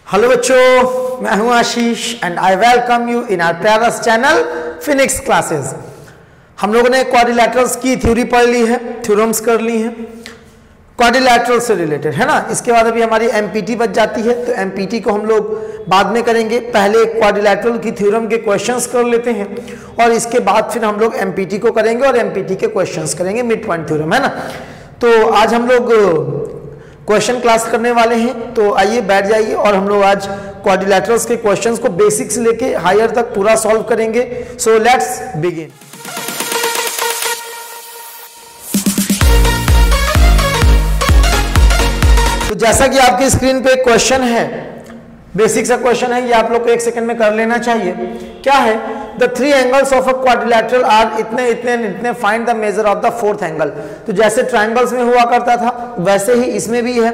Hello बच्चों, मैं हूं Ashish and I welcome you in our प्यारास चैनल फिनिक्स क्लासेस। हम लोगों ने क्वाड्रिलैटरल्स की थ्योरी पढ़ ली है, थ्योरम्स कर ली हैं क्वाड्रिलैटरल से रिलेटेड, है ना। इसके बाद अभी हमारी एमपीटी बच जाती है, तो एमपीटी को हम लोग बाद में करेंगे। पहले क्वाड्रिलैटरल की थ्योरम के क्वेश्चंस कर लेते हैं और इसके बाद फिर हम लोग एमपीटी को करेंगे और एमपीटी के क्वेश्चंस करेंगे, मिड पॉइंट थ्योरम, है ना। तो आज हम लोग क्वेश्चन क्लास करने वाले हैं, तो आइए बैठ जाइए और हम लोग आज क्वाड्रिलैटरल्स के क्वेश्चंस को बेसिक से लेके हायर तक पूरा सॉल्व करेंगे। So let's begin. तो जैसा कि आपकी स्क्रीन पे क्वेश्चन है, बेसिक सा क्वेश्चन है, ये आप लोग को एक सेकंड में कर लेना चाहिए। क्या है? The three angles of a quadrilateral are इतने इतने इतने, find the measure of the fourth angle. तो जैसे ट्रायंगल्स में हुआ करता था वैसे ही इसमें भी है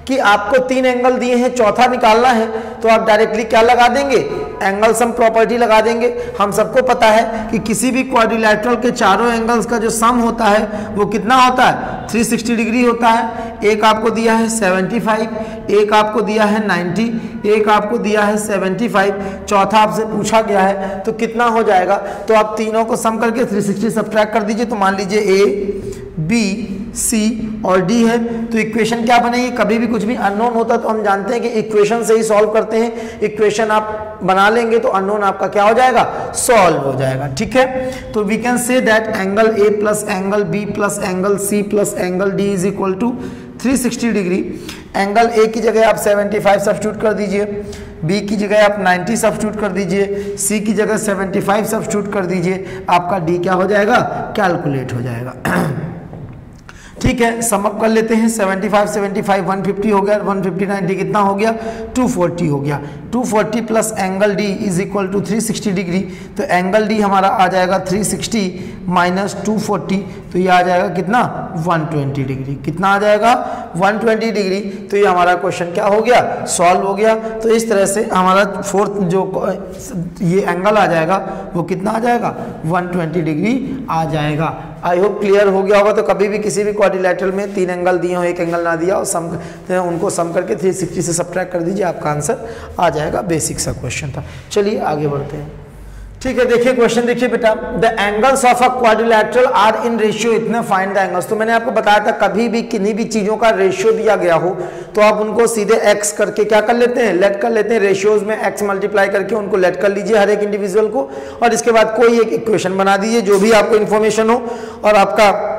कि आपको तीन एंगल दिए हैं, चौथा निकालना है तो आप डायरेक्टली क्या लगा देंगे? एंगल सम प्रॉपर्टी लगा देंगे। हम सबको पता है कि किसी भी क्वाड्रिलैटरल के चारों एंगल्स का जो सम होता है वो कितना होता है? 360 डिग्री होता है। एक आपको दिया है 75, एक आपको दिया है 90, एक आपको दिया है 75, चौथा आपसे पूछा गया है तो कितना हो जाएगा? तो आप तीनों को सम करके 360 सब्ट्रैक्ट कर दीजिए। तो मान लीजिए ए, बी, सी और डी है, तो इक्वेशन क्या बनेगी? कभी भी कुछ भी अननोन होता तो हम जानते हैं कि इक्वेशन से ही सॉल्व करते हैं। इक्वेशन आप बना लेंगे तो अननोन आपका क्या हो जाएगा? सॉल्व हो जाएगा, ठीक है। तो we can say that angle A plus angle B plus angle C plus angle D is equal to 360 degree. Angle A की जगह आप 75 सब्स्टिट्यूट कर दीजिए, बी की जगह आप 90 सब्स्टिट्यूट कर दीजिए, सी की जगह 75 सब्स्टिट्यूट कर दीजिए, आपका डी क्या हो जाएगा? कैलकुलेट हो जाएगा। ठीक है, सम अप कर लेते हैं। 75 75 150 हो गया, 150 90 कितना हो गया? 240 हो गया। 240 plus angle D is equal to 360 degree. तो एंगल डी हमारा आ जाएगा 360 माइनस 240, तो ये आ जाएगा कितना? 120 डिग्री। कितना आ जाएगा? 120 डिग्री। तो ये हमारा क्वेश्चन क्या हो गया? सॉल्व हो गया। तो इस तरह से हमारा फोर्थ जो ये एंगल आ जाएगा वो कितना आ जाएगा? 120 डिग्री आ जाएगा। आई होप क्लियर हो गया होगा। तो कभी भी किसी भी क्वाड्रिलैटरल में तीन एंगल दिए हो, एक एंगल ना दिया और सम उनको सम करके 360 से सब्ट्रैक्ट कर दीजिए, आपका आंसर आ जाएगा। बेसिक सा क्वेश्चन था। चलिए आगे बढ़ते हैं। ठीक है, देखिए क्वेश्चन देखिए बेटा। The angles of a quadrilateral are in ratio इतने, फाइंड द एंगल्स। तो मैंने आपको बताया था कभी भी किन्हीं भी चीजों का रेशियो दिया गया हो तो आप उनको सीधे x करके क्या कर लेते हैं? लेट कर लेते हैं। रेशियोज में x मल्टीप्लाई करके उनको लेट कर लीजिए हर एक इंडिविजुअल को, और इसके बाद कोई एक इक्वेशन बना दीजिए जो भी आपको इन्फॉर्मेशन हो, और आपका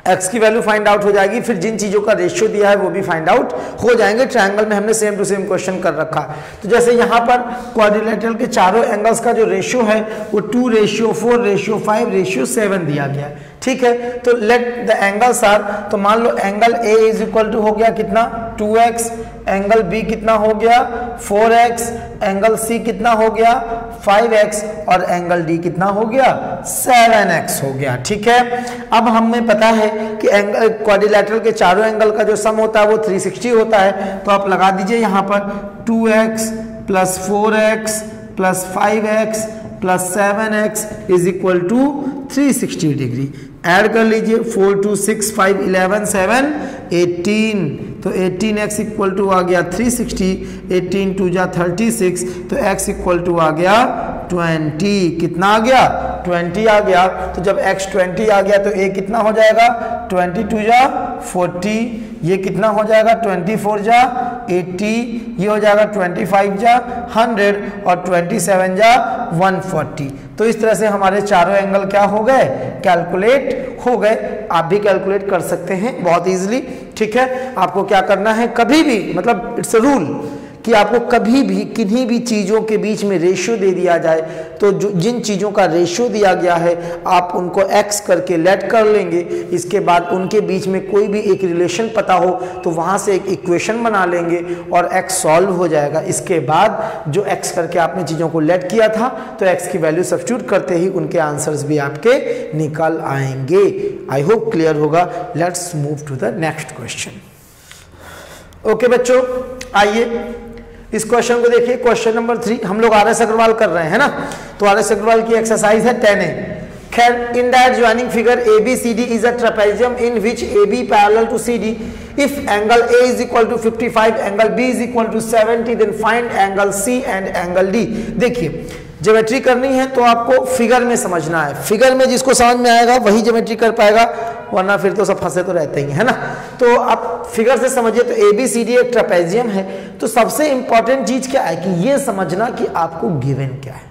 x की वैल्यू फाइंड आउट हो जाएगी। फिर जिन चीज़ों का रेशियो दिया है वो भी फाइंड आउट हो जाएंगे। ट्रायंगल में हमने सेम टू सेम क्वेश्चन कर रखा है। तो जैसे यहाँ पर क्वाड्रिलैटरल के चारों एंगल्स का जो रेशियो है वो 2:4:5:7 दिया गया है, ठीक है। तो लेट द एंगल्स आर, तो मान लो angle A is equal to हो गया कितना? 2x, एंगल बी कितना हो गया? 4x, एंगल सी कितना हो गया? 5x, और एंगल डी कितना हो गया? 7x हो गया, ठीक है। अब हमें पता है कि एंगल क्वाड्रिलैटरल के चारों एंगल का जो सम होता है वो 360 होता है। तो आप लगा दीजिए यहाँ पर 2x plus 4x plus 5x plus 7x is equal to 360 degree. Add कर लीजिए 4 2 6 5 11 7 18, तो 18x इक्वल टू आ गया 360, 18 2 जा 36, तो x इक्वल टू आ गया 20। कितना आ गया? 20 आ गया। तो जब x 20 आ गया तो a कितना हो जाएगा? 20 2 जा 40, ये कितना हो जाएगा? 24 जा 80, ये हो जाएगा 25 जा 100, और 27 जा 140। तो इस तरह से हमारे चारों एंगल क्या हो गए? कैलकुलेट हो गए। आप भी कैलकुलेट कर सकते हैं बहुत इजीली, ठीक है। आपको क्या करना है? कभी भी, मतलब इट्स अ रूल कि आपको कभी भी किन्हीं भी चीज़ों के बीच में रेशियो दे दिया जाए तो जो जिन चीज़ों का रेशियो दिया गया है आप उनको x करके लेट कर लेंगे। इसके बाद उनके बीच में कोई भी एक रिलेशन पता हो तो वहाँ से एक इक्वेशन बना लेंगे और x सॉल्व हो जाएगा। इसके बाद जो x करके आपने चीज़ों को लेट किया था तो x की वैल्यू सब्स्टिट्यूट करते ही उनके आंसर्स भी आपके निकल आएंगे। आई होप क्लियर होगा। Let's move to the next question. Okay बच्चों, आइए इस क्वेश्चन को देखिए। क्वेश्चन नंबर 3 हम लोग RS अग्रवाल कर रहे हैं ना, तो RS अग्रवाल की एक्सरसाइज है 10A। खैर, in that joining figure ABCD is a trapezium in which AB parallel to CD If angle A is equal to 55, angle B is equal to 70, then find angle C and angle D. देखिए geometry करनी है तो आपको figure में समझना है, figure में जिसको समझ में आएगा वही ज्योमेट्री कर पाएगा, वरना फिर तो सब फंसे तो रहते ही है ना। तो आप फिगर से समझिए तो ABCD एक ट्रेपेजियम है। तो सबसे इंपॉर्टेंट चीज क्या है कि ये समझना कि आपको गिवन क्या है।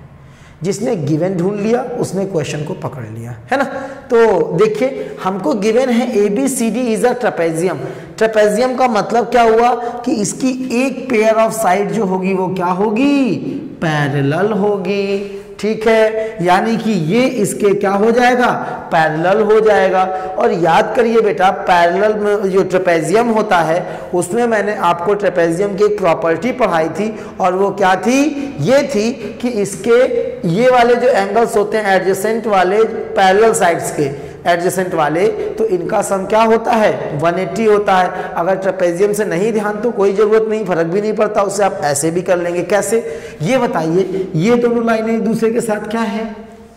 जिसने गिवन ढूंढ लिया उसने क्वेश्चन को पकड़ लिया, है ना। तो देखिए हमको गिवन है ABCD is a trapezium. Trapezium का मतलब क्या हुआ कि इसकी एक पेयर ऑफ साइड जो होगी वो क्या होगी, पैरेलल होगी, ठीक है। यानी कि ये इसके क्या हो जाएगा, पैरेलल हो जाएगा। और याद करिए बेटा पैरेलल में जो ट्रेपेजियम होता है उसमें मैंने आपको ट्रेपेजियम की एक प्रॉपर्टी पढ़ाई थी और वो क्या थी, ये थी कि इसके ये वाले जो एंगल्स होते हैं एडजेसेंट वाले, पैरेलल साइड्स के एडजेसेंट वाले, तो इनका सम क्या होता है 180 होता है। अगर ट्रेपेजियम से नहीं ध्यान तो कोई जरूरत नहीं, फर्क भी नहीं पड़ता, उससे आप ऐसे भी कर लेंगे। कैसे ये बताइए, ये दोनों लाइनें एक दूसरे के साथ क्या है,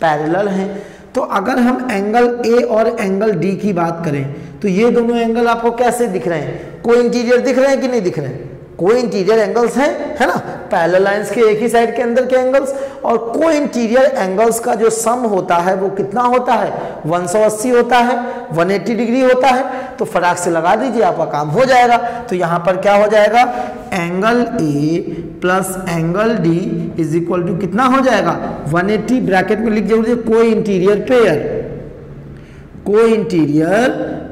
पैरेलल हैं। तो अगर हम एंगल ए और एंगल डी की बात करें तो ये दोनों एंगल आपको कैसे दिख रहे हैं, को इंटीरियर दिख रहे हैं कि नहीं दिख रहे हैं, को इंटीरियर एंगल्स हैं, है ना, पैरेलल लाइंस के एक ही साइड के अंदर के एंगल्स। और को इंटीरियर एंगल्स का जो सम होता है वो कितना होता है, 180 होता है, 180 डिग्री होता है। तो फटाक से लगा दीजिए, आपका काम हो जाएगा। तो यहां पर क्या हो जाएगा, angle A plus angle D is equal to कितना हो जाएगा 180, ब्रैकेट में लिख दीजिए co-interior pair, co-interior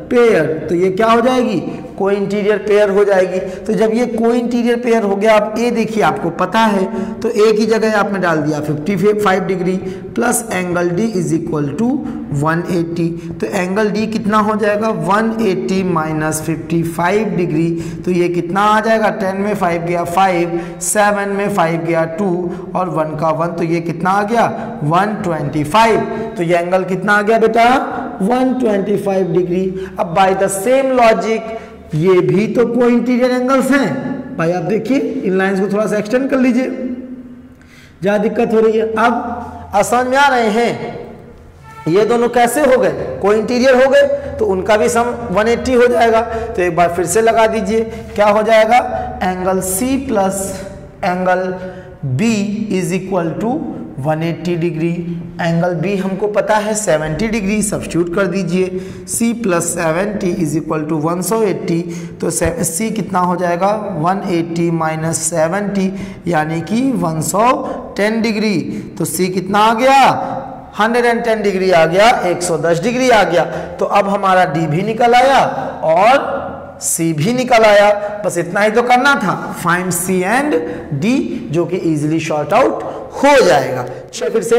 pair. तो ये क्या हो जाएगी, को इंटीरियर पेयर हो जाएगी। तो जब ये को इंटीरियर पेयर हो गया, आप ए देखिए आपको पता है, तो ए की जगह आपने डाल दिया 55 degree plus angle D is equal to 180। तो एंगल डी कितना हो जाएगा 180 माइनस 55 डिग्री। तो ये कितना आ जाएगा, 10 में 5 गया 5, 7 में 5 गया 2 और 1 का 1, तो ये कितना आ गया 125। तो ये एंगल कितना आ गया बेटा 125 डिग्री। अब बाय द सेम लॉजिक ये भी तो को इंटीरियर एंगल्स हैं भाई। आप देखिए इन लाइंस को थोड़ा सा एक्सटेंड कर लीजिए, ज्यादा दिक्कत हो रही है। अब आसान में आ रहे हैं, ये दोनों कैसे हो गए, को इंटीरियर हो गए, तो उनका भी सम 180 हो जाएगा। तो एक बार फिर से लगा दीजिए, क्या हो जाएगा, angle C plus angle B is equal to 180 degree. Angle B हमको पता है 70 डिग्री, सब्स्टिट्यूट कर दीजिए, C plus 70 is equal to 180। तो C कितना हो जाएगा 180 माइनस 70 यानी कि 110 डिग्री। तो C कितना आ गया 110 डिग्री आ गया, 110 डिग्री आ गया। तो अब हमारा D भी निकल आया और C भी निकल आया। बस इतना ही तो करना था, फाइंड C एंड D, जो कि इजीली शॉर्ट आउट हो जाएगा। चलिए फिर से,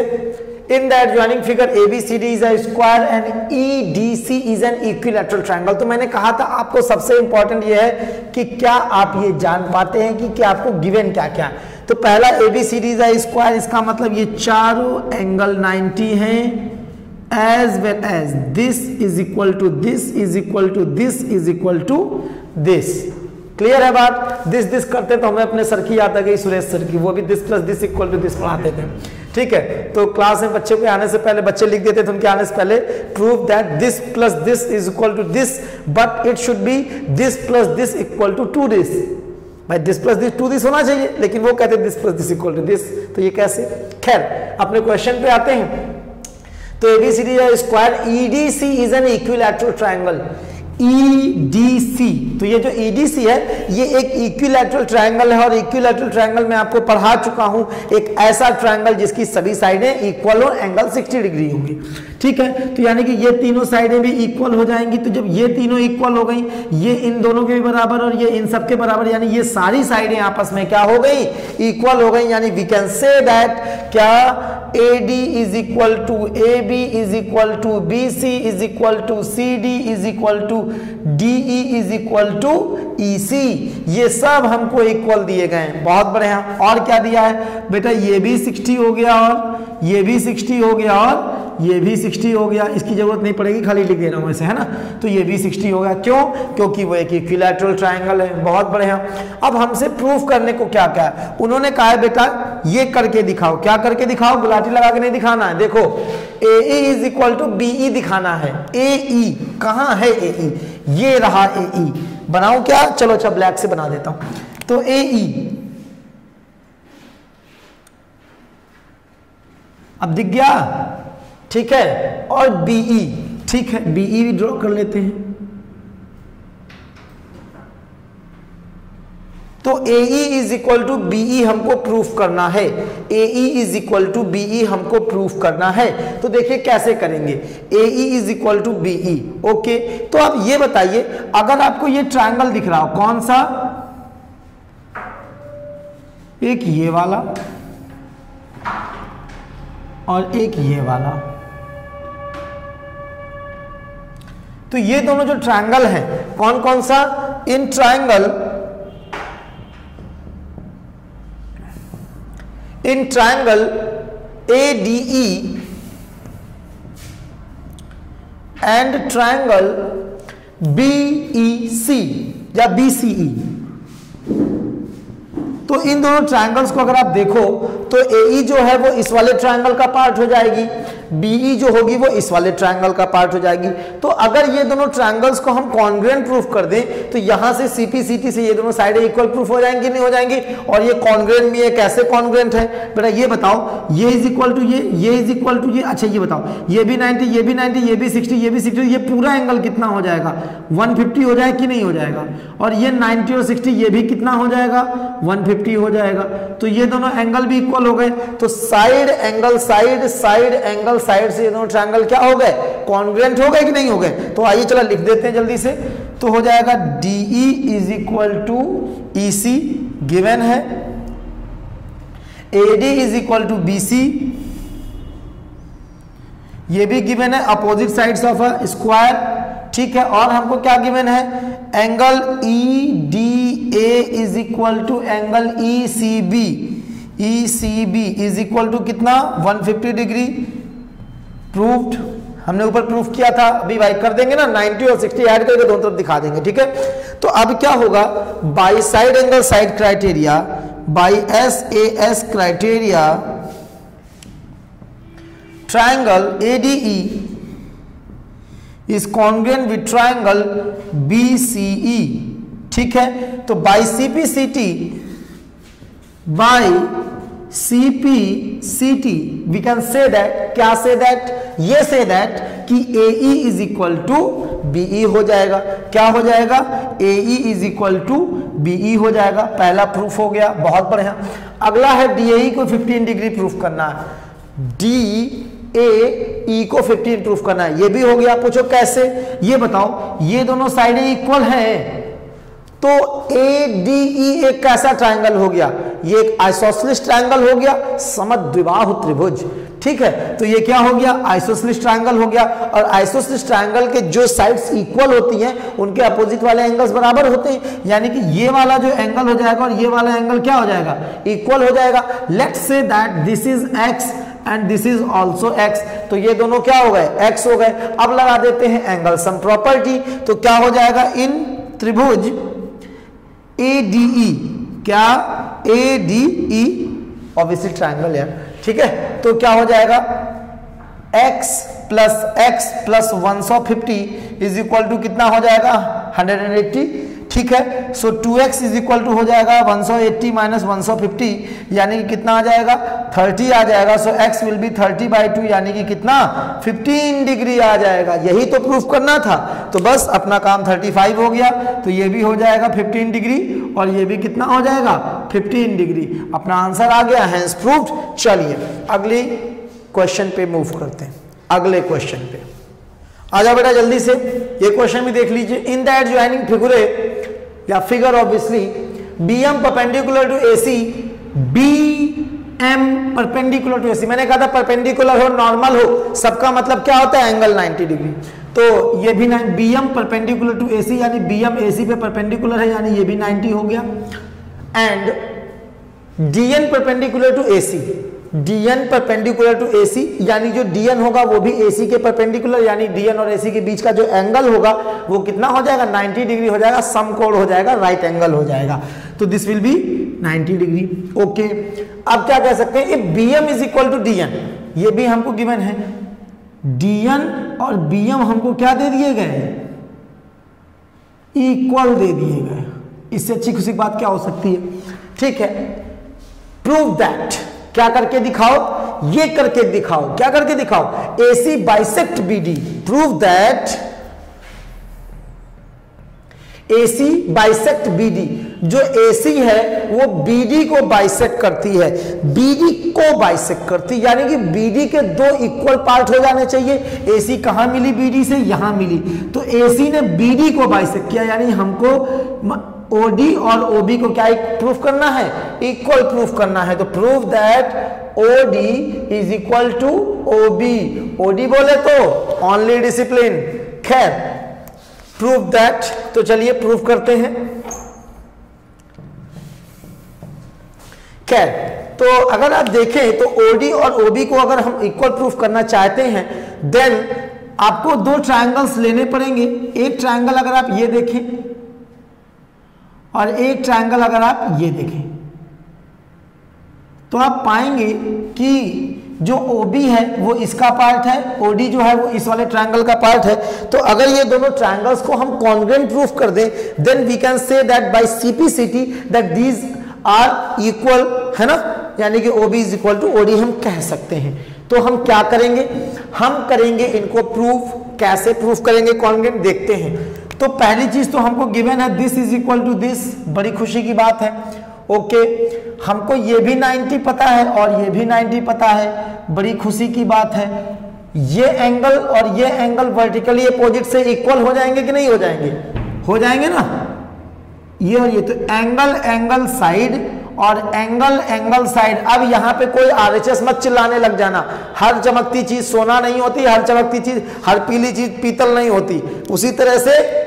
इन the adjoining figure ABCD is a square and EDC is an equilateral triangle. तो मैंने कहा था आपको सबसे इंपॉर्टेंट ये है कि क्या आप ये जान पाते हैं कि क्या आपको गिवन क्या क्या है। तो पहला ABCD इज अ स्क्वायर, इसका मतलब ये चारों एंगल 90 हैं, as well as this is equal to this is equal to this is equal to this। Clear है बात। दिस करते तो हमें अपने सर की याद आ गई, सुरेश सर की, वो भी this plus this equal to this पढ़ाते थे। ठीक है, तो क्लास में बच्चे को आने से पहले बच्चे लिख देते थे, उनके आने से पहले prove that this plus this is equal to this but it should be this plus this equal to this. भाई this plus this to this होना चाहिए, लेकिन वो कहते this plus this equal to this. तो ये कैसे, खैर अपने क्वेश्चन पे आते हैं। तो ABCD square EDC is an equilateral triangle. EDC, तो ये जो EDC है ये एक इक्विलैटरल ट्रायंगल है और इक्विलैटरल ट्रायंगल में आपको पढ़ा चुका हूं, एक ऐसा ट्रायंगल जिसकी सभी साइडें इक्वल हो, एंगल 60 डिग्री होंगी। ठीक है, तो यानी कि ये तीनों साइडें भी इक्वल हो जाएंगी। तो जब ये तीनों इक्वल हो गई, ये इन दोनों के भी बराबर और ये इन सब के बराबर, यानी ये सारी साइडें आपस में क्या हो गई, इक्वल हो गई। यानी वी कैन से दैट क्या AD is equal to AB is equal to BC is equal to CD is equal to DE is equal to EC। ये सब हमको इक्वल दिए गए हैं, बहुत बढ़िया। और क्या दिया है बेटा, ये भी 60 हो गया और ये भी 60 हो गया और ये भी 60 हो गया। इसकी जरूरत नहीं पड़ेगी, खाली लिख दे रहा हूं ऐसे, है ना। तो ये भी 60 हो गया, क्यों, क्योंकि वो एक इक्विलैटरल ट्रायंगल है। बहुत बढ़िया। अब हमसे प्रूफ करने को क्या क्या है, उन्होंने कहा है बेटा ये करके दिखाओ। क्या करके दिखाओ, गुलाटी लगा के नहीं दिखाना है। देखो AE is equal to BE दिखाना है। AE कहां है, AE ये रहा AE। बनाऊं क्या, चलो अच्छा ब्लैक से बना देता हूं। तो AE अब दिख गया, ठीक है, और BE, ठीक है, BE भी ड्रॉ कर लेते हैं। तो AE is equal to BE हमको प्रूफ करना है, AE is equal to BE हमको प्रूफ करना है। तो देखिए कैसे करेंगे, AE is equal to BE, okay. तो अब ये बताइए, अगर आपको ये ट्रायंगल दिख रहा हो, कौन सा, एक ये वाला और एक ये वाला, तो ये दोनों जो ट्रायंगल हैं, कौन कौन सा, in triangle ADE and triangle BEC या BCE, तो इन दोनों ट्रायंगल्स को अगर आप देखो तो AE जो है वो इस वाले ट्रायंगल का पार्ट हो जाएगी, BE जो होगी वो इस वाले ट्रायंगल का पार्ट हो जाएगी। तो अगर ये दोनों ट्रायंगल्स को हम कॉन्ग्रुएंट प्रूफ कर दें तो यहां से CP/CT से ये दोनों साइडें इक्वल प्रूफ हो जाएंगी, नहीं हो जाएंगी, और ये कॉन्ग्रुएंट भी है। कैसे कॉन्ग्रुएंट है बेटा, ये बताओ, ये इज इक्वल टू ये इज इक्वल टू ये, अच्छा ये बताओ, ये भी 90, ये भी 90, ये भी 60, ये भी 60, ये पूरा एंगल कितना हो जाएगा, 150 हो जाएगा कि नहीं हो जाएगा, और ये 90 और 60 ये भी कितना हो जाएगा, 150 हो जाएगा। तो ये दोनों एंगल भी इक्वल हो गए। तो side angle side, side angle side से ये दोनों ट्रायंगल क्या हो गए, कॉन्ग्रुएंट हो गए कि नहीं हो गए। तो आइए चलो लिख देते हैं जल्दी से। तो हो जाएगा DE is equal to EC given है, AD is equal to BC ये भी गिवन है, opposite sides of a square, ठीक है। और हमको क्या गिवन है, angle EDA is equal to angle ECB is equal to कितना, 150 डिग्री। प्रूव्ड, हमने ऊपर प्रूफ किया था, अभी भाई कर देंगे ना, 90 और 60 ऐड करके दोनों तरफ दिखा देंगे, ठीक है। तो अब क्या होगा, by side angle side criteria, by SAS criteria, triangle ADE is congruent with triangle BCE, ठीक है। तो by CP/CT, by CP/CT we can say that, क्या से दैट, ये से दैट कि AE is equal to BE हो जाएगा। क्या हो जाएगा, AE is equal to BE हो जाएगा। पहला प्रूफ हो गया, बहुत बढ़िया। अगला है DAE को 15 डिग्री प्रूफ करना है, DAE को 15 प्रूफ करना है, ये भी हो गया। पूछो कैसे, ये बताओ, ये दोनों साइडें इक्वल हैं, तो ADE एक कैसा ट्रायंगल हो गया, ये एक आइसोसेलेस ट्रायंगल हो गया, समद्विबाहु त्रिभुज, ठीक है। तो ये क्या हो गया, आइसोसेलेस ट्रायंगल हो गया। और आइसोसेलेस ट्रायंगल के जो साइड्स इक्वल होती हैं उनके अपोजिट वाले एंगल्स बराबर होते हैं, यानी कि ये वाला जो एंगल हो जाएगा और ये वाला एंगल क्या हो जाएगा, इक्वल हो जाएगा। Let's say that this is x and this is also x, तो ये दोनों क्या हो गए, x हो गए। अब लगा देते हैं एंगल सम प्रॉपर्टी, तो क्या हो जाएगा, इन त्रिभुज ADE, क्या ADE ऑब्वियसली ट्रायंगल है, ठीक है। तो क्या हो जाएगा, x plus 150 is equal to कितना हो जाएगा, 180, ठीक है। सो 2x इज इक्वल टू हो जाएगा 180 माइनस 150, यानी कि कितना आ जाएगा, 30 आ जाएगा। सो x विल बी 30/2, यानी कि कितना, 15 डिग्री आ जाएगा। यही तो प्रूफ करना था, तो बस अपना काम 35 हो गया। तो ये भी हो जाएगा 15 डिग्री और ये भी कितना हो जाएगा, 15 डिग्री। अपना आंसर आ गया, हैंस प्रूव्ड। चलिए अगली क्वेश्चन पे मूव करते हैं, अगले क्वेश्चन पे आ जाओ बेटा जल्दी से। ये क्वेश्चन भी देख लीजिए। इन द एडजॉइनिंग फिगर या figure obviously BM perpendicular to AC, BM perpendicular to AC, मैंने कहा था परपेंडिकुलर हो नॉर्मल हो सबका मतलब क्या होता है, एंगल 90 डिग्री। तो ये भी BM परपेंडिकुलर टू AC, यानी BM AC पे परपेंडिकुलर है, यानी ये भी 90 हो गया। And DN perpendicular to AC, DN perpendicular to AC, यानी जो DN होगा वो भी AC के परपेंडिकुलर, यानी DN और AC के बीच का जो एंगल होगा वो कितना हो जाएगा, 90 डिग्री हो जाएगा, समकोण हो जाएगा, राइट एंगल हो जाएगा। तो this will be 90 degree, okay. अब क्या कह सकते हैं, if BM is equal to DN, ये भी हमको गिवन है, DN और BM हमको क्या दे दिए गए, इक्वल दे दिए गए। इससे अच्छी खुशी की बात क्या हो सकती है? ठीक है, प्रूव दैट, क्या करके दिखाओ? ये करके दिखाओ। क्या करके दिखाओ? AC bisect BD। Prove that AC bisect BD, जो AC है वो BD को बाइसेक्ट करती है, BD को बाइसेक्ट करती है, यानी कि BD के दो इक्वल पार्ट हो जाने चाहिए। AC कहां मिली? BD से यहां मिली, तो AC ने BD को बाइसेक्ट किया, यानी हमको OD और OB को क्या प्रूफ करना है? इक्वल प्रूफ करना है। तो prove that OD is equal to OB। OD बोले तो ओनली डिसिप्लिन। खैर, प्रूव दैट, तो चलिए प्रूफ करते हैं। खैर, तो अगर आप देखें तो OD और OB को अगर हम इक्वल प्रूफ करना चाहते हैं, देन आपको दो ट्रायंगल्स लेने पड़ेंगे। एक ट्रायंगल अगर आप ये देखें और एक ट्रायंगल अगर आप ये देखें, तो आप पाएंगे कि जो OB है वो इसका पार्ट है, OD जो है वो इस वाले ट्रायंगल का पार्ट है। तो अगर ये दोनों ट्रायंगल्स को हम कॉन्ग्रुएंट प्रूफ कर दें, then we can say that by CPCT that these are equal, है ना, यानी कि OB is equal to OD हम कह सकते हैं। तो हम क्या करेंगे? हम करेंगे इनको प्रूफ। कैसे प्रूफ करेंगे कॉन्ग्रुएंट? देखते हैं। तो पहली चीज तो हमको गिवन है this is equal to this, बड़ी खुशी की बात है। ओके, हमको ये भी 90 पता है और ये भी 90 पता है, बड़ी खुशी की बात है। ये एंगल और ये एंगल वर्टिकली अपोजिट से इक्वल हो जाएंगे कि नहीं हो जाएंगे? हो जाएंगे ना, ये और ये। तो एंगल एंगल साइड और एंगल एंगल साइड। अब यहाँ पे कोई RHS मत चिल्लाने लग जाना। हर चमकती चीज सोना नहीं होती, हर चमकती चीज, हर पीली चीज पीतल नहीं होती। उसी तरह से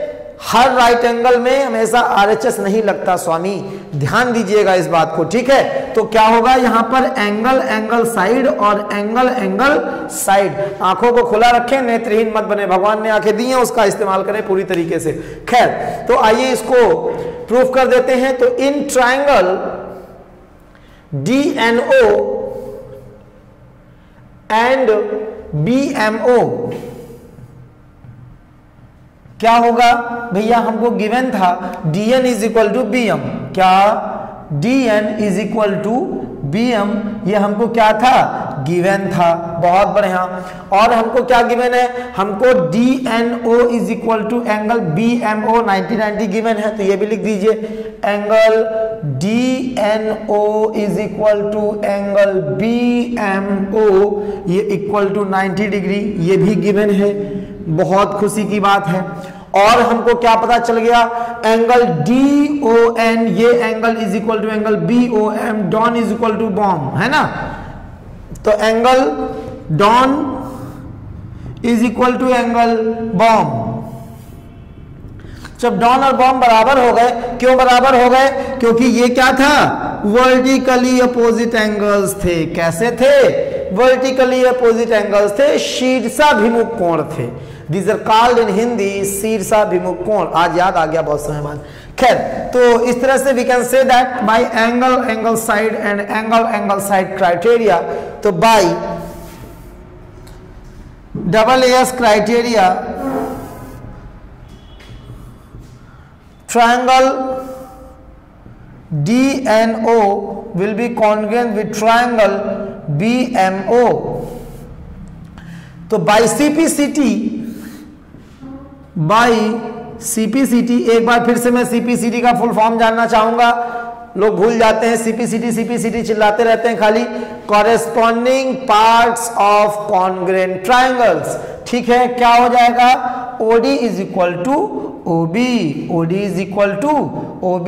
हर राइट एंगल में हमेशा RHS नहीं लगता स्वामी, ध्यान दीजिएगा इस बात को, ठीक है। तो क्या होगा यहाँ पर? एंगल एंगल साइड और एंगल एंगल साइड। आंखों को खुला रखें, नेत्रहीन मत बने, भगवान ने आंखें दी हैं, उसका इस्तेमाल करें पूरी तरीके से। खैर, तो आइए इसको प्रूफ कर देते हैं। तो in triangle DNO and BMO क्या होगा भैया? हमको गिवन था DN is equal to BM। क्या? DN is equal to BM, ये हमको क्या था? गिवन था। बहुत बढ़िया। और हमको क्या गिवन है? हमको DNO is equal to angle BMO 90 given है, तो ये भी लिख दीजिए। Angle DNO is equal to angle BMO, ये इक्वल टू 90 डिग्री, ये भी गिवन है। बहुत खुशी की बात है। और हमको क्या पता चल गया? एंगल DON, ये angle is equal to angle BOM, DON is equal to BOM, है ना। तो angle DON is equal to angle BOM. जब डॉन और बॉम बराबर हो गए, क्यों बराबर हो गए? क्योंकि ये क्या था? वर्टिकली अपोजिट एंगल्स थे। कैसे थे? वर्टिकली अपोजिट एंगल्स थे, शीर्षाभिमुख कोण थे। These are called in Hindi शीर्षाभिमुख कोण। आज याद आ गया बहुत समय बाद। खैर, तो इस तरह से we can say that by angle angle side and angle angle side criteria, तो by AAS criteria, triangle DNO will be congruent with triangle BMO। तो by CPCT, एक बार फिर से मैं CPCT का फुल फॉर्म जानना चाहूंगा। लोग भूल जाते हैं, CPCT चिल्लाते रहते हैं खाली। Corresponding parts of congruent triangles. ठीक है, क्या हो जाएगा? OD is equal to OB, OD is equal to OB,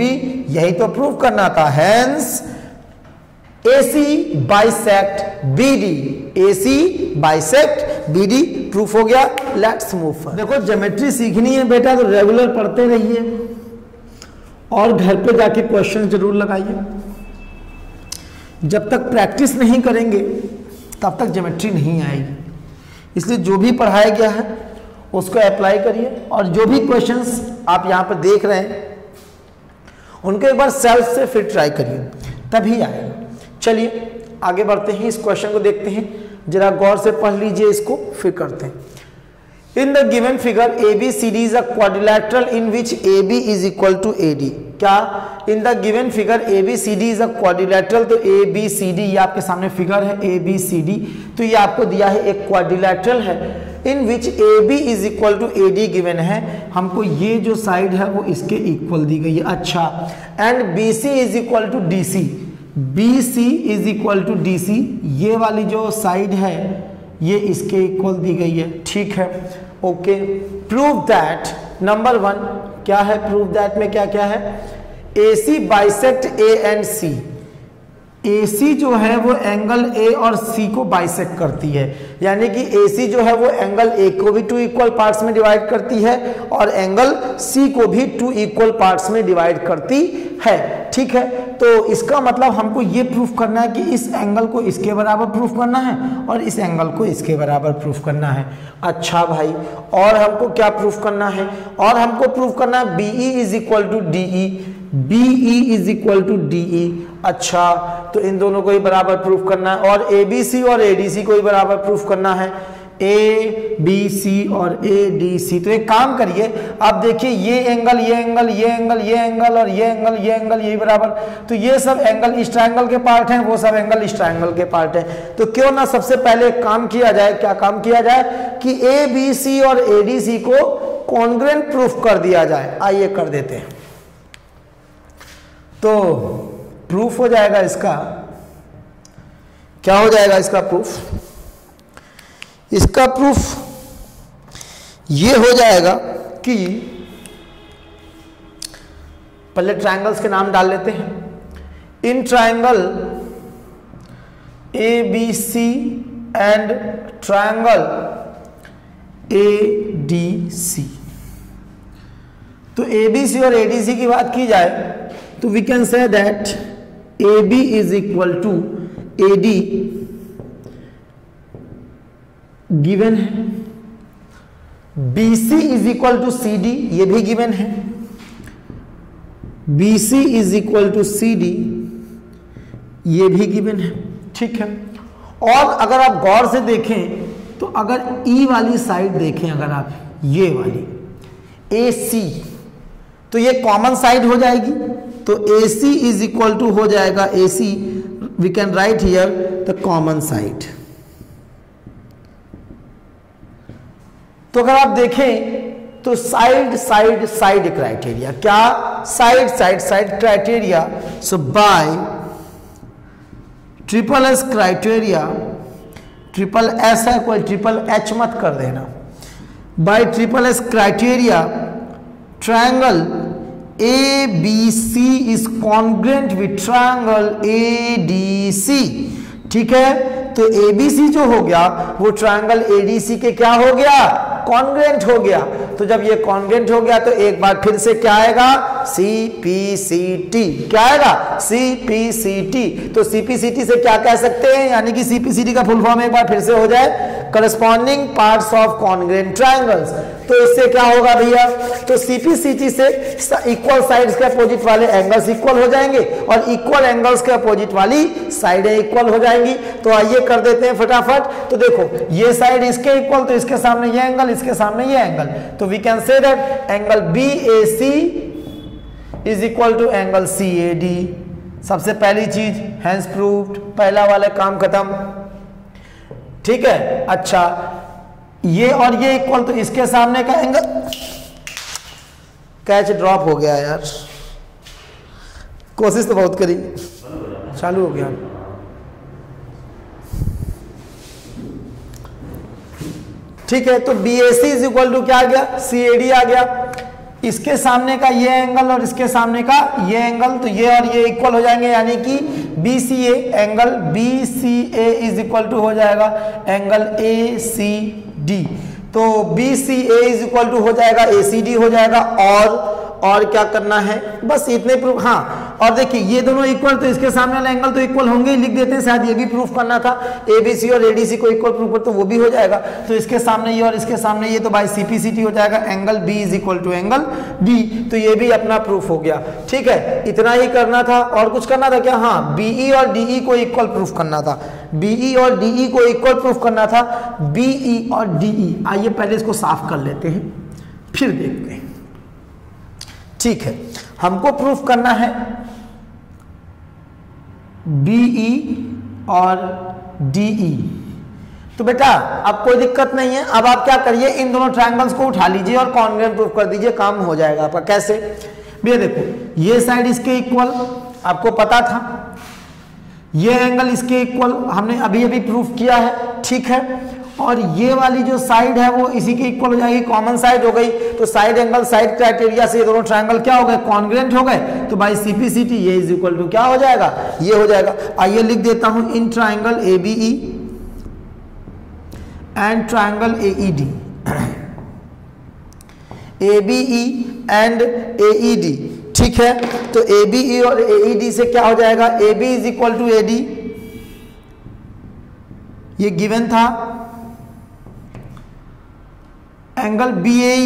यही तो प्रूव करना था। Hence AC bisect BD, AC bisect BD proof हो गया। Let's move forward. देखो, ज्योमेट्री सीखनी है बेटा तो रेगुलर पढ़ते रहिए और घर पे जाके क्वेश्चन जरूर लगाइए। जब तक प्रैक्टिस नहीं करेंगे तब तक ज्योमेट्री नहीं आएगी। इसलिए जो भी पढ़ाया गया है उसको अप्लाई करिए और जो भी क्वेश्चंस आप यहाँ पर देख रहे हैं उनको एक बार सेल्फ से फिर ट्राई करिए, तभी आएगा। चलिए आगे बढ़ते हैं, इस क्वेश्चन को देखते हैं, जरा गौर से पढ़ लीजिए इसको, फिर करते हैं। In the given figure ABCD is a quadrilateral in which AB is equal to AD। क्या in the given figure ABCD is a quadrilateral, तो ABCD ये आपके सामने फिगर है ABCD, तो ये आपको दिया है एक क्वाड्रिलैटरल है in which AB is equal to AD given है, हमको ये जो साइड है वो इसके इक्वल दी गई है। अच्छा, and BC is equal to DC, BC is equal to DC, ये वाली जो साइड है ये इसके इक्वल दी गई है। ठीक है, ओके। प्रूव दैट, नंबर 1 क्या है, प्रूव दैट में क्या क्या है, AC bisect A and C, AC जो है वो एंगल A और C को बाइसेक्ट करती है, यानी कि AC जो है वो एंगल A को भी 2 इक्वल पार्ट्स में डिवाइड करती है और एंगल C को भी 2 इक्वल पार्ट्स में डिवाइड करती है। ठीक है, तो इसका मतलब हमको ये प्रूफ करना है कि इस एंगल को इसके बराबर प्रूफ करना है और इस एंगल को इसके बराबर प्रूफ करना है। अच्छा भाई, और हमको क्या प्रूफ करना है, और हमको प्रूफ करना है BE is equal to DE, BE is equal to DE। अच्छा, तो इन दोनों को ही बराबर प्रूफ करना है और ABC और ADC को ही बराबर प्रूफ करना है, ABC और ADC। तो एक काम करिए, आप देखिए ये एंगल, ये एंगल, ये एंगल, ये एंगल और ये एंगल, ये एंगल, यही बराबर, तो ये सब एंगल इस ट्रायंगल के पार्ट हैं, वो सब एंगल इस ट्रायंगल के पार्ट हैं। तो क्यों ना सबसे पहले काम किया जाए, क्या काम किया जाए कि ABC और ADC को कॉन्ग्रुएंट प्रूफ कर दिया जाए। आइए कर देते हैं, तो प्रूफ हो जाएगा इसका, क्या हो जाएगा इसका प्रूफ, इसका प्रूफ ये हो जाएगा कि पहले ट्रायंगल्स के नाम डाल लेते हैं। In triangle ABC and triangle ADC, तो ABC और ADC की बात की जाए तो we can say that AB is equal to AD given है, BC is equal to CD ये भी गिवन है, BC is equal to CD ये भी गिवन है। ठीक है, और अगर आप गौर से देखें तो अगर E वाली साइड देखें, अगर आप ये वाली AC, तो ये कॉमन साइड हो जाएगी, तो AC इज इक्वल टू हो जाएगा AC, we can write here the common side. तो अगर आप देखें तो साइड साइड साइड क्राइटेरिया, क्या side side side criteria, so by triple S criteria, triple S है कोई ट्रिपल एच मत कर देना, by triple S criteria triangle ABC is congruent with triangle ADC। ठीक है, तो ABC जो हो गया वो ट्रायंगल ADC के क्या हो गया, कॉन्ग्रुएंट हो गया। तो जब ये कॉन्ग्रुएंट हो गया तो एक बार फिर से क्या आएगा, CPCT, क्या आएगा, CPCT। तो CPCT से क्या कह सकते हैं, यानी कि CPCT का फुल फॉर्म एक बार फिर से हो जाए, corresponding parts of congruent triangles. तो इससे क्या होगा भैया, तो CPCT से इक्वल साइड्स के अपोजिट वाले एंगल्स इक्वल हो जाएंगे और इक्वल एंगल्स के अपोजिट वाली साइडें इक्वल हो जाएंगी। तो आइए कर देते हैं फटाफट। तो देखो ये साइड इसके इक्वल, तो इसके सामने ये एंगल, इसके सामने ये एंगल, तो we can say that angle BAC is equal to angle CAD। सबसे पहली चीज हैंस प्रूव्ड, पहला वाला काम खत्म। ठीक है, अच्छा ये और ये इक्वल, तो इसके सामने का एंगल, कैच ड्रॉप हो गया यार, कोशिश तो बहुत करी, चालू हो गया। ठीक है, तो BAC इज इक्वल टू क्या आ गया, CAD आ गया, इसके सामने का ये एंगल और इसके सामने का ये एंगल, तो ये और ये इक्वल हो जाएंगे, यानी कि BCA angle BCA is equal to हो जाएगा एंगल ACD। तो BCA इज इक्वल टू हो जाएगा ACD हो जाएगा। और क्या करना है, बस इतने प्रूफ। हाँ, और देखिए ये दोनों इक्वल, तो इसके सामने वाला एंगल तो इक्वल होंगे ही, लिख देते हैं, शायद ये भी प्रूफ करना था, एबीसी और एडीसी को इक्वल प्रूफ कर, तो वो भी हो जाएगा। तो इसके सामने ये और इसके सामने ये, तो बाय सीपीसीटी हो जाएगा, angle B is equal to angle D, तो ये भी अपना प्रूफ हो गया। ठीक है, इतना ही करना था। और कुछ करना था क्या? हाँ, बीई और डीई को इक्वल प्रूफ करना था, बीई और डीई को इक्वल प्रूफ करना था, बीई और डीई। आइए पहले इसको साफ कर लेते हैं, फिर देखते हैं। ठीक है, हमको प्रूफ करना है बीई और डीई। तो बेटा अब कोई दिक्कत नहीं है, अब आप क्या करिए, इन दोनों ट्रायंगल्स को उठा लीजिए और कॉन्ग्रुएंट प्रूफ कर दीजिए, काम हो जाएगा आपका। कैसे भैया? देखो ये साइड इसके इक्वल आपको पता था, ये एंगल इसके इक्वल हमने अभी अभी प्रूफ किया है। ठीक है, और ये वाली जो साइड है वो इसी के इक्वल हो जाएगी, कॉमन साइड हो गई। तो साइड एंगल साइड क्राइटेरिया से ये दोनों ट्रायंगल क्या हो गए? कॉन्ग्रुएंट हो गए। तो बाय सीपीसीटी ये इज इक्वल टू क्या हो जाएगा? ये हो जाएगा। आइए लिख देता हूं, in triangle ABE and triangle AED, ABE and AED. ठीक है, तो एबीई और एईडी से क्या हो जाएगा? AB is equal to AD, ये गिवन था। Angle BAE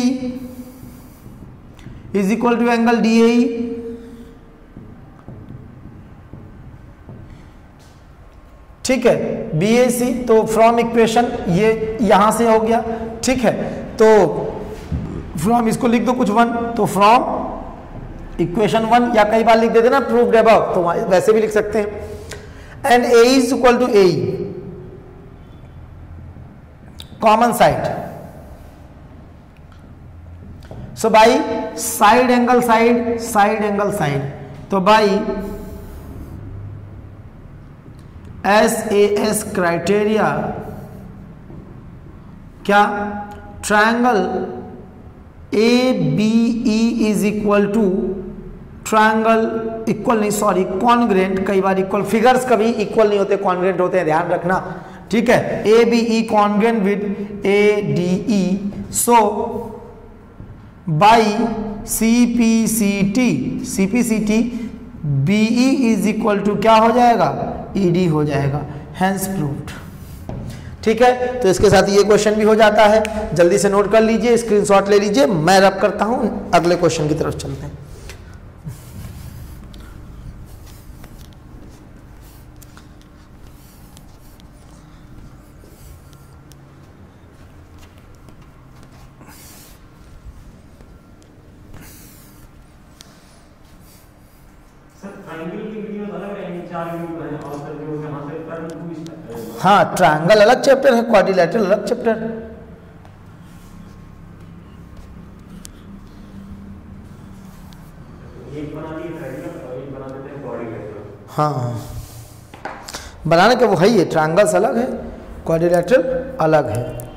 is equal to angle DAE, ठीक है, बीएसी। तो फ्रॉम इक्वेशन ये यहां से हो गया। ठीक है, तो फ्रॉम इसको लिख दो कुछ वन, तो फ्रॉम इक्वेशन 1, या कई बार लिख देते ना प्रूव्ड अबव, तो वैसे भी लिख सकते हैं। And A is equal to A, common side. So by side angle side, side angle side, तो बाई SAS क्राइटेरिया क्या? Triangle ABE is equal to triangle, equal नहीं सॉरी कॉन्ग्रुएंट, कई बार इक्वल फिगर्स कभी इक्वल नहीं होते, congruent होते हैं, ध्यान रखना। ठीक है, ABE congruent with ADE, so by CPCT BE is equal to क्या हो जाएगा? ED हो जाएगा, हेंस प्रूव्ड। ठीक है, तो इसके साथ ये क्वेश्चन भी हो जाता है। जल्दी से नोट कर लीजिए, स्क्रीनशॉट ले लीजिए, मैं रब करता हूं, अगले क्वेश्चन की तरफ चलते हैं। हाँ, ट्रायंगल अलग चैप्टर है, क्वाड्रिलेटरल अलग चैप्टर। हाँ, बनाने के वो है, ये ट्रायंगल्स अलग है, क्वाड्रिलेटरल अलग है।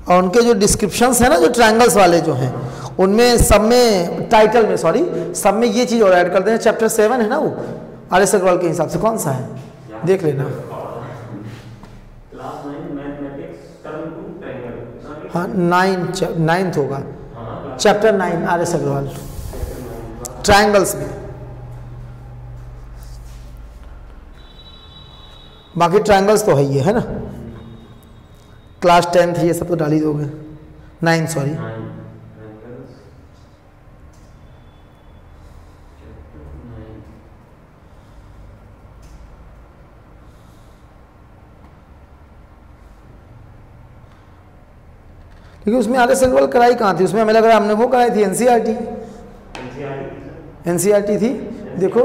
और उनके जो डिस्क्रिप्शंस है ना, जो ट्रायंगल्स वाले जो हैं, उनमें सब में टाइटल में सब में ये चीज़ और ऐड कर दें। चैप्टर 7 है ना वो, RS अग्रवाल के हिसाब से कौन सा है देख लेना। हाँ, 9th होगा, चैप्टर 9 RS अग्रवाल, ट्रायंगल्स में। बाकी ट्रायंगल्स तो है ही है ना, क्लास 10th ये सब तो डाल ही दोगे, 9 सॉरी। क्योंकि उसमें RS अग्रवाल कराई कहाँ थी? उसमें हमें लग रहा है हमने वो कराई थी, एनसीईआरटी थी। देखो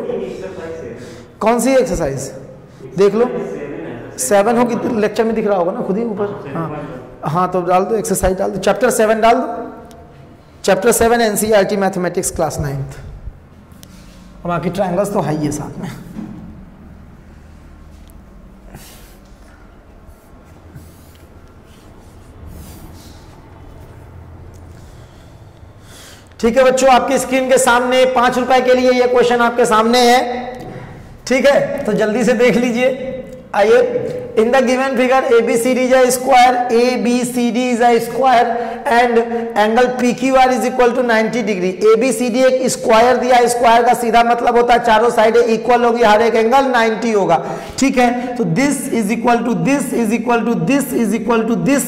कौन सी एक्सरसाइज देख लो, 7 होगी, लेक्चर में दिख रहा होगा ना खुद ही ऊपर। हाँ, तो डाल दो एक्सरसाइज, डाल दो चैप्टर 7 डाल दो, chapter 7 NCERT mathematics class 9th। और बाकी ट्रायंगल्स तो है ही है साथ में। ठीक है बच्चों, आपकी स्क्रीन के सामने 5 रुपए के लिए ये क्वेश्चन आपके सामने है। ठीक है, तो जल्दी से देख लीजिए। आइए, in the given figure ABCD is a square, ABCD is a square and angle PQR is equal to 90 degree. ABCD एक स्क्वायर दिया, स्क्वायर का सीधा मतलब होता है चारों साइडें इक्वल होगी, हर एक एंगल 90 होगा, ठीक है। तो this is equal to this is equal to this is equal to this,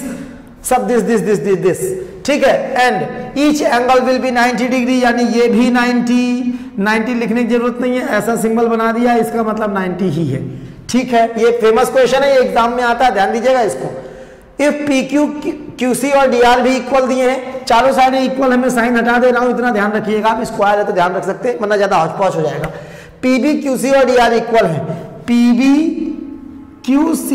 सब दिस, ठीक है। And each angle will be 90 degree, यानी ये भी 90 लिखने की जरूरत नहीं है, ऐसा सिंबल बना दिया, इसका मतलब 90 ही है, ठीक है। ये फेमस क्वेश्चन है, ये एग्जाम में आता है, ध्यान दीजिएगा इसको। इफ PQ, QC और DR भी इक्वल दिए हैं, चारों साइड इक्वल है, मैं साइन हटा दे रहा हूं, इतना ध्यान रखिएगा। आप स्क्वायर है तो ध्यान रख सकते हैं, वरना ज्यादा हौच-पौच हो जाएगा। PB, QC और DR इक्वल है, PB, QC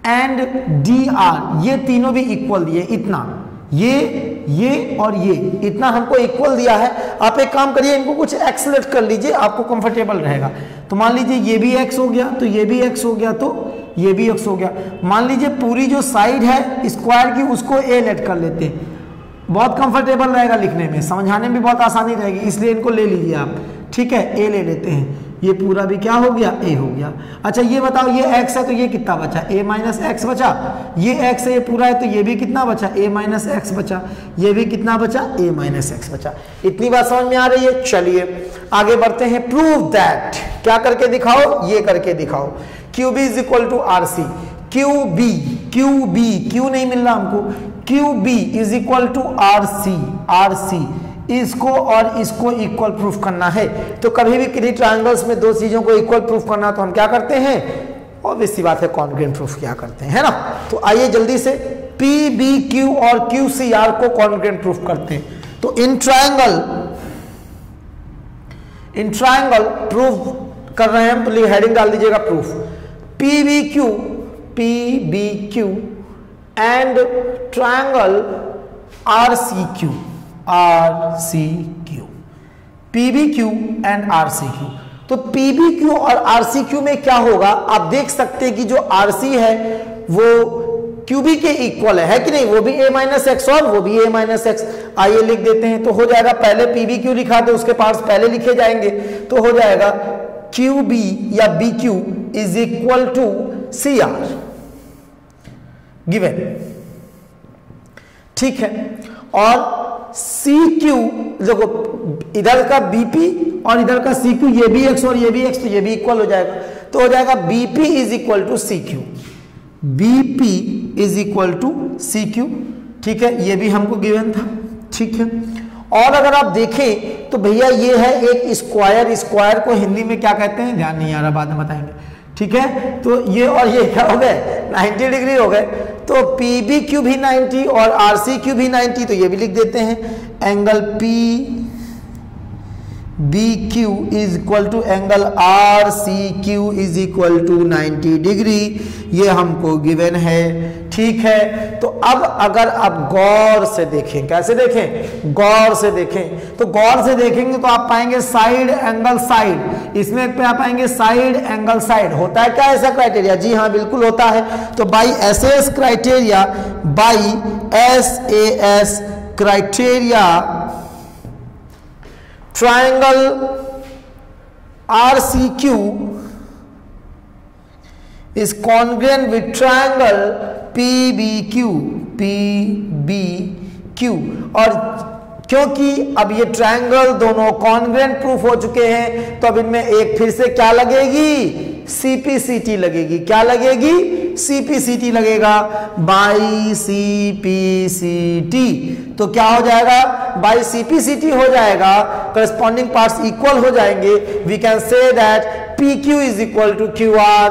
एंड DR ये तीनों भी इक्वल दिए, इतना ये और ये इतना हमको इक्वल दिया है। आप एक काम करिए, इनको कुछ एक्सलेट कर लीजिए, आपको कंफर्टेबल रहेगा। तो मान लीजिए ये भी x हो गया, तो ये भी x हो गया, तो ये भी x हो गया। मान लीजिए पूरी जो साइड है स्क्वायर की उसको a लेट कर लेते हैं, बहुत कंफर्टेबल रहेगा लिखने में, समझाने में बहुत आसानी रहेगी, इसलिए इनको ले लीजिए आप, ठीक है। a ले लेते हैं, ये पूरा भी क्या हो गया, a हो गया। अच्छा ये बताओ, ये x है तो ये कितना बचा, a माइनस एक्स बचा, ये x है ये पूरा है तो ये भी कितना बचा, a माइनस एक्स बचा, ये भी कितना बचा, a माइनस एक्स बचा। इतनी बात समझ में आ रही है? चलिए आगे बढ़ते हैं। प्रूव दैट, क्या करके दिखाओ, ये करके दिखाओ। QB is equal to RC, QB नहीं मिल रहा हमको, QB is equal to RC, इसको और इसको इक्वल प्रूफ करना है। तो कभी भी किसी ट्रायंगल्स में दो चीजों को इक्वल प्रूफ करना तो हम क्या करते हैं, ऑब्वियस सी बात है, कॉन्ग्रुएंट प्रूफ क्या करते हैं, है ना। तो आइए जल्दी से PBQ और QCR को कॉन्ग्रुएंट प्रूफ करते हैं। तो इन ट्रायंगल प्रूफ कर रहे हैं हम, तो हेडिंग डाल दीजिएगा proof. PBQ and triangle RCQ, PBQ and RCQ। तो PBQ और RCQ में क्या होगा, आप देख सकते हैं कि जो RC है वो QB के इक्वल है कि नहीं, वो भी a माइनस एक्स और वो भी a माइनस एक्स। आइए लिख देते हैं, तो हो जाएगा, पहले PBQ लिखा तो उसके पार्ट्स पहले लिखे जाएंगे, तो हो जाएगा QB या BQ is equal to CR given, ठीक है। और CQ देखो, इधर का BP और इधर का CQ, ये भी x और ये भी x, तो ये भी इक्वल हो जाएगा, तो हो जाएगा BP is equal to CQ, BP is equal to CQ, ठीक है। ये भी हमको गिवन था, ठीक है। और अगर आप देखें तो भैया ये है एक स्क्वायर को हिंदी में क्या कहते हैं, ध्यान नहीं आ रहा, बाद में बताएंगे, ठीक है। तो ये और ये क्या हो गए, 90 डिग्री हो गए। तो PBQ भी 90 और RCQ भी 90, तो ये भी लिख देते हैं, angle PBQ is equal to angle RCQ is equal to 90 degree, ये हमको गिवन है, ठीक है। तो अब अगर आप गौर से देखें, कैसे देखें, गौर से देखें, तो गौर से देखेंगे तो आप पाएंगे साइड एंगल साइड, इसमें पे आप पाएंगे साइड एंगल साइड। होता है क्या ऐसा क्राइटेरिया? जी हाँ बिल्कुल होता है। तो by SAS criteria, by SAS criteria triangle RCQ is congruent with triangle PBQ। और क्योंकि अब ये ट्रायंगल दोनों कॉन्ग्रुएंट प्रूफ हो चुके हैं, तो अब इनमें एक फिर से क्या लगेगी, CPCT लगेगी। क्या लगेगी? CPCT लगेगा, बाई CPCT। तो क्या हो जाएगा, बाई CPCT हो जाएगा, करस्पॉन्डिंग पार्ट्स इक्वल हो जाएंगे। We can say that PQ is equal to QR,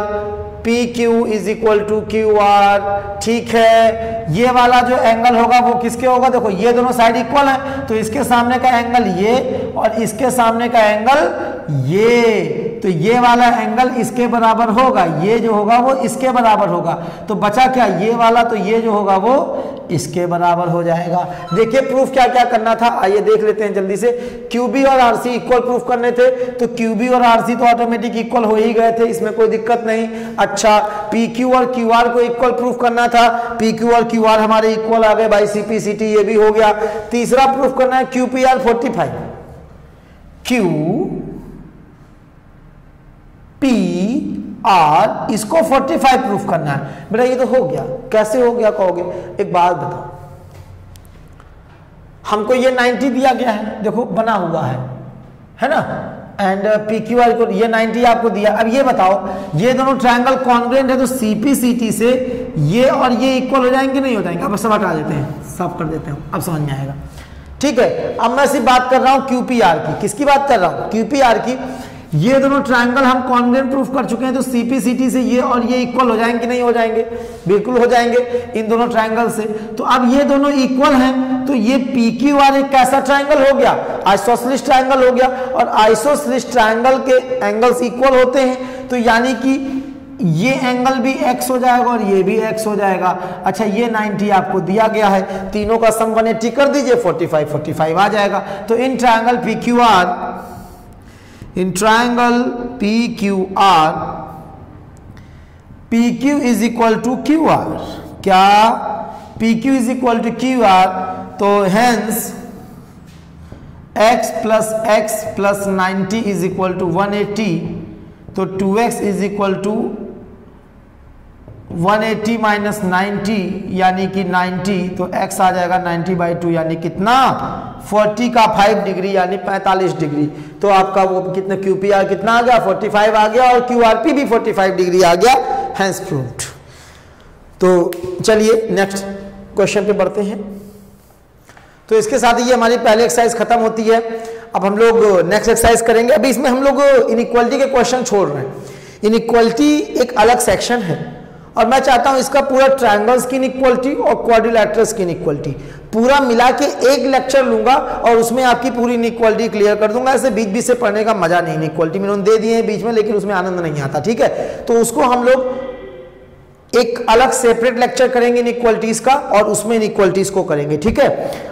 PQ is equal to QR, ठीक है। ये वाला जो एंगल होगा वो किसके होगा, देखो ये दोनों साइड इक्वल है, तो इसके सामने का एंगल ये और इसके सामने का एंगल ये, तो ये वाला एंगल इसके बराबर होगा, ये जो होगा वो इसके बराबर होगा। तो बचा क्या, ये वाला, तो ये जो होगा वो इसके बराबर हो जाएगा। देखिए प्रूफ क्या क्या करना था, आइए देख लेते हैं जल्दी से। QB और RC इक्वल प्रूफ करने थे, तो QB और RC तो ऑटोमेटिक इक्वल हो ही गए थे, इसमें कोई दिक्कत नहीं। अच्छा, PQ और QR को इक्वल प्रूफ करना था, PQ और QR हमारे इक्वल आ गए बाई CPCT, ये भी हो गया। तीसरा प्रूफ करना है QPR 45, QPR और इसको 45 प्रूफ करना है। बेटा ये तो हो गया, कैसे हो गया कहोगे, एक बात बताओ, हमको ये 90 दिया गया है, देखो बना हुआ है ना, एंड PQR को ये 90 आपको दिया। अब ये बताओ, ये दोनों ट्रायंगल कॉन्ग्रुएंट है तो CPCT से ये और ये इक्वल हो जाएंगे नहीं हो जाएंगे? अब सब हटा देते हैं, सब कर देते हैं, अब समझ में आएगा। ठीक है, अब मैं सिर्फ बात कर रहा हूं QPR की। किसकी बात कर रहा हूं? QPR की। ये दोनों ट्रायंगल हम कॉन्ग्रुएंट प्रूफ कर चुके हैं तो CPCT से ये और ये इक्वल हो जाएंगे नहीं हो जाएंगे? बिल्कुल हो जाएंगे इन दोनों ट्रायंगल से। तो अब ये दोनों इक्वल हैं तो ये PQR एक कैसा ट्रायंगल हो गया? आइसोसेलेस ट्रायंगल हो गया। और आइसोसेलेस ट्रायंगल के एंगल्स इक्वल होते हैं तो यानी कि ये एंगल भी x हो जाएगा और ये भी x हो जाएगा। अच्छा, ये 90 आपको दिया गया है, तीनों का सम 180 कर दीजिए, 45 आ जाएगा। तो in triangle PQR PQ is equal to QR। क्या? PQ is equal to QR। तो hence x plus 90 is equal to 180। तो 2x is equal to 180 minus 90 यानी कि 90। तो x आ जाएगा 90/2 यानी कितना? 40 का 5 डिग्री यानी 45 डिग्री। तो आपका वो कितना QPR कितना आ गया? 45 आ गया और QRP भी 45 डिग्री आ गया। Hence proved. तो चलिए नेक्स्ट क्वेश्चन पे बढ़ते हैं। तो इसके साथ ही हमारी पहली एक्सरसाइज खत्म होती है। अब हम लोग नेक्स्ट एक्सरसाइज करेंगे। अभी इसमें हम लोग इनइक्वालिटी के क्वेश्चन छोड़ रहे हैं। इनइक्वालिटी एक अलग सेक्शन है और मैं चाहता हूं इसका पूरा ट्रायंगल्स की इनइक्वालिटी और क्वाड्रिलैटरल्स की इनइक्वालिटी पूरा मिला के एक लेक्चर लूंगा और उसमें आपकी पूरी इनइक्वालिटी क्लियर कर दूंगा। ऐसे बीच बीच से पढ़ने का मजा नहीं, इनइक्वालिटी मैंने दे दिए हैं बीच में लेकिन उसमें आनंद नहीं आता। ठीक है, तो उसको हम लोग एक अलग सेपरेट लेक्चर करेंगे इनइक्वालिटीज का और उसमें इनइक्वालिटीज को करेंगे। ठीक है,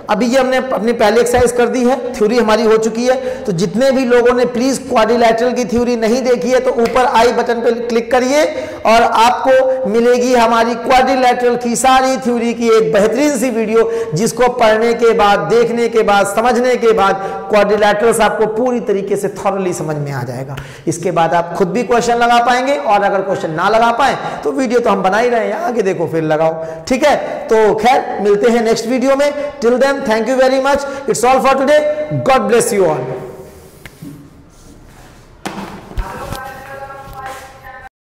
अभी ये हमने अपनी पहली एक्सरसाइज कर दी है, थ्योरी हमारी हो चुकी है। तो जितने भी लोगों ने प्लीज क्वाड्रिलैटरल की थ्योरी नहीं देखी है तो ऊपर आई बटन पे क्लिक करिए और आपको मिलेगी हमारी क्वाड्रिलैटरल की सारी थ्योरी की एक बेहतरीन सी वीडियो, जिसको पढ़ने के बाद, देखने के बाद, समझने के बाद क्वाड्रिलैटरल्स आपको पूरी तरीके से थॉरली समझ में आ जाएगा। इसके बाद आप खुद भी क्वेश्चन लगा पाएंगे और अगर क्वेश्चन ना लगा पाए तो वीडियो तो हम बना ही रहे हैं, आगे देखो फिर लगाओ। ठीक है, तो खैर मिलते हैं नेक्स्ट वीडियो में। Till then thank you very much. It's all for today. God bless you all.